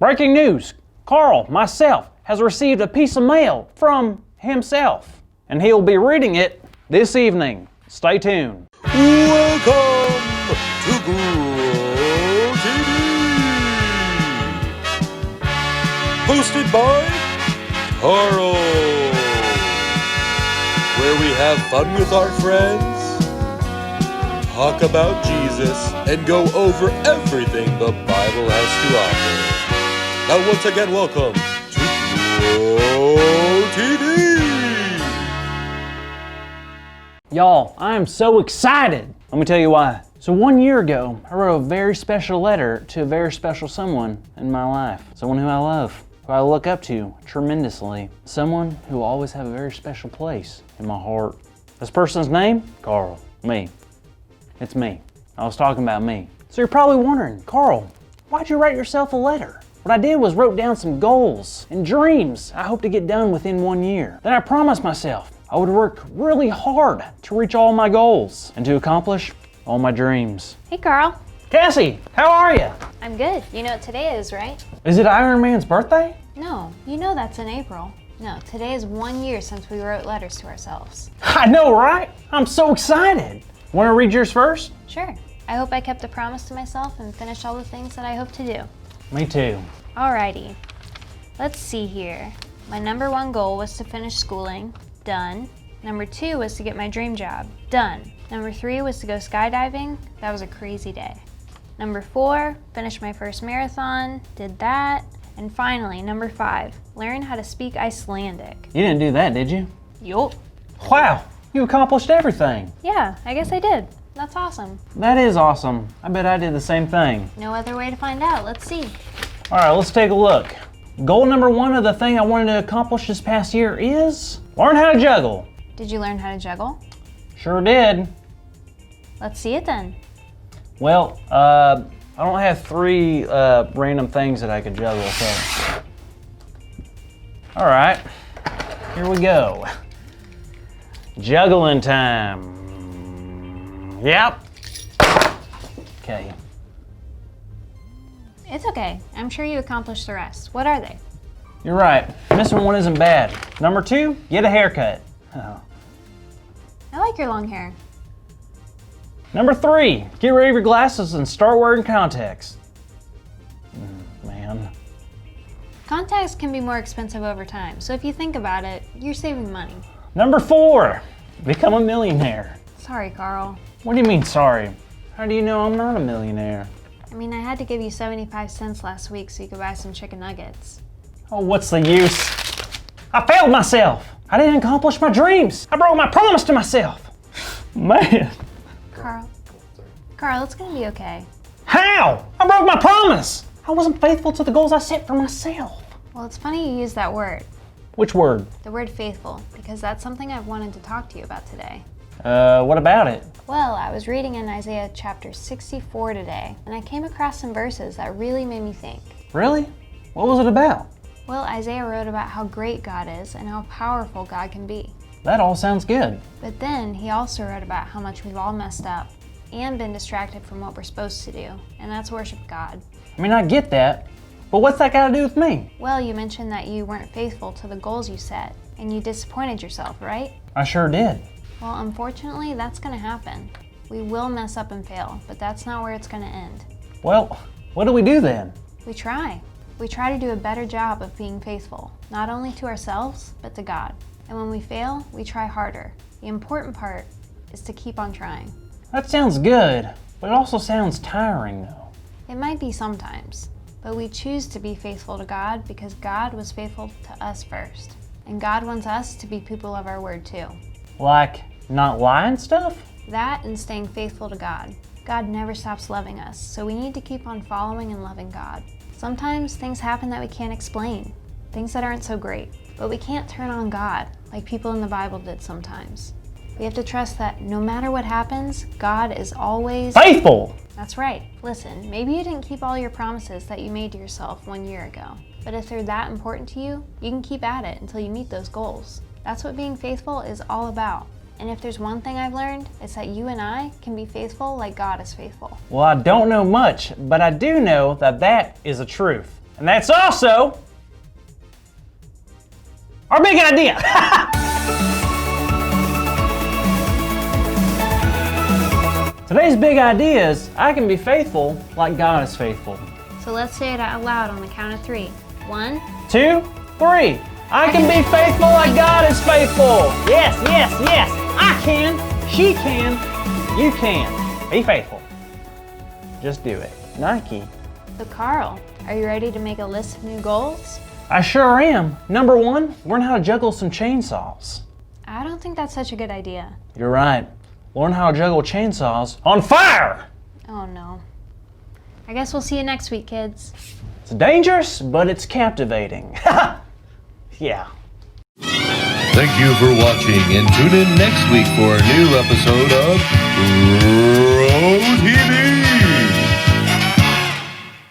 Breaking news! Carl, myself, has received a piece of mail from himself, and he'll be reading it this evening. Stay tuned. Welcome to Grow TV, hosted by Carl, where we have fun with our friends, talk about Jesus, and go over everything the Bible has to offer. Now once again, welcome to Grow TV. Y'all, I am so excited. Let me tell you why. So 1 year ago, I wrote a very special letter to a very special someone in my life. Someone who I love, who I look up to tremendously. Someone who will always have a very special place in my heart. This person's name? Carl. Me. It's me. I was talking about me. So you're probably wondering, Carl, why'd you write yourself a letter? What I did was wrote down some goals and dreams I hope to get done within 1 year. Then I promised myself I would work really hard to reach all my goals and to accomplish all my dreams. Hey, Carl. Cassie, how are you? I'm good. You know what today is, right? Is it Iron Man's birthday? No, you know that's in April. No, today is 1 year since we wrote letters to ourselves. I know, right? I'm so excited. Want to read yours first? Sure. I hope I kept a promise to myself and finished all the things that I hope to do. Me too. Alrighty. Let's see here. My number 1 goal was to finish schooling. Done. Number 2 was to get my dream job. Done. Number 3 was to go skydiving. That was a crazy day. Number 4, finish my first marathon. Did that. And finally, number 5, learn how to speak Icelandic. You didn't do that, did you? Yup. Wow, you accomplished everything. Yeah, I guess I did. That's awesome. That is awesome. I bet I did the same thing. No other way to find out. Let's see. All right, let's take a look. Goal number 1 of the thing I wanted to accomplish this past year is learn how to juggle. Did you learn how to juggle? Sure did. Let's see it then. Well, I don't have 3 random things that I could juggle, so. All right, here we go. Juggling time. Yep. Okay. It's okay. I'm sure you accomplished the rest. What are they? You're right. Missing 1 isn't bad. Number 2, get a haircut. Oh. I like your long hair. Number 3, get rid of your glasses and start wearing contacts. Man. Contacts can be more expensive over time, so if you think about it, you're saving money. Number 4, become a millionaire. Sorry, Carl. What do you mean, sorry? How do you know I'm not a millionaire? I mean, I had to give you 75 cents last week so you could buy some chicken nuggets. Oh, what's the use? I failed myself. I didn't accomplish my dreams. I broke my promise to myself. Man. Carl, it's gonna be okay. How? I broke my promise. I wasn't faithful to the goals I set for myself. Well, it's funny you use that word, Which word? the word faithful, because that's something I've wanted to talk to you about today. What about it? Well, I was reading in Isaiah chapter 64 today, and I came across some verses that really made me think. Really? What was it about? Well, Isaiah wrote about how great God is and how powerful God can be. That all sounds good. But then he also wrote about how much we've all messed up and been distracted from what we're supposed to do, and that's worship God. I mean, I get that, but what's that got to do with me? Well, you mentioned that you weren't faithful to the goals you set, and you disappointed yourself, right? I sure did. Well, unfortunately, that's gonna happen. We will mess up and fail, but that's not where it's gonna end. Well, what do we do then? We try. We try to do a better job of being faithful, not only to ourselves, but to God. And when we fail, we try harder. The important part is to keep on trying. That sounds good, but it also sounds tiring though. It might be sometimes, but we choose to be faithful to God because God was faithful to us first. And God wants us to be people of our word too. Like, not lying stuff? That and staying faithful to God. God never stops loving us, so we need to keep on following and loving God. Sometimes things happen that we can't explain, things that aren't so great, but we can't turn on God like people in the Bible did sometimes. We have to trust that no matter what happens, God is always faithful! That's right. Listen, maybe you didn't keep all your promises that you made to yourself 1 year ago, but if they're that important to you, you can keep at it until you meet those goals. That's what being faithful is all about. And if there's one thing I've learned, it's that you and I can be faithful like God is faithful. Well, I don't know much, but I do know that that is a truth. And that's also our big idea. Today's big idea is I can be faithful like God is faithful. So let's say it out loud on the count of 3. 1, 2, 3. I can be faithful like God is faithful. Yes, yes, yes. I can. She can. You can. Be faithful. Just do it. Nike. So Carl, are you ready to make a list of new goals? I sure am. Number 1, learn how to juggle some chainsaws. I don't think that's such a good idea. You're right. Learn how to juggle chainsaws on fire. Oh no. I guess we'll see you next week, kids. It's dangerous, but it's captivating. Yeah. Thank you for watching, and tune in next week for a new episode of Pro TV.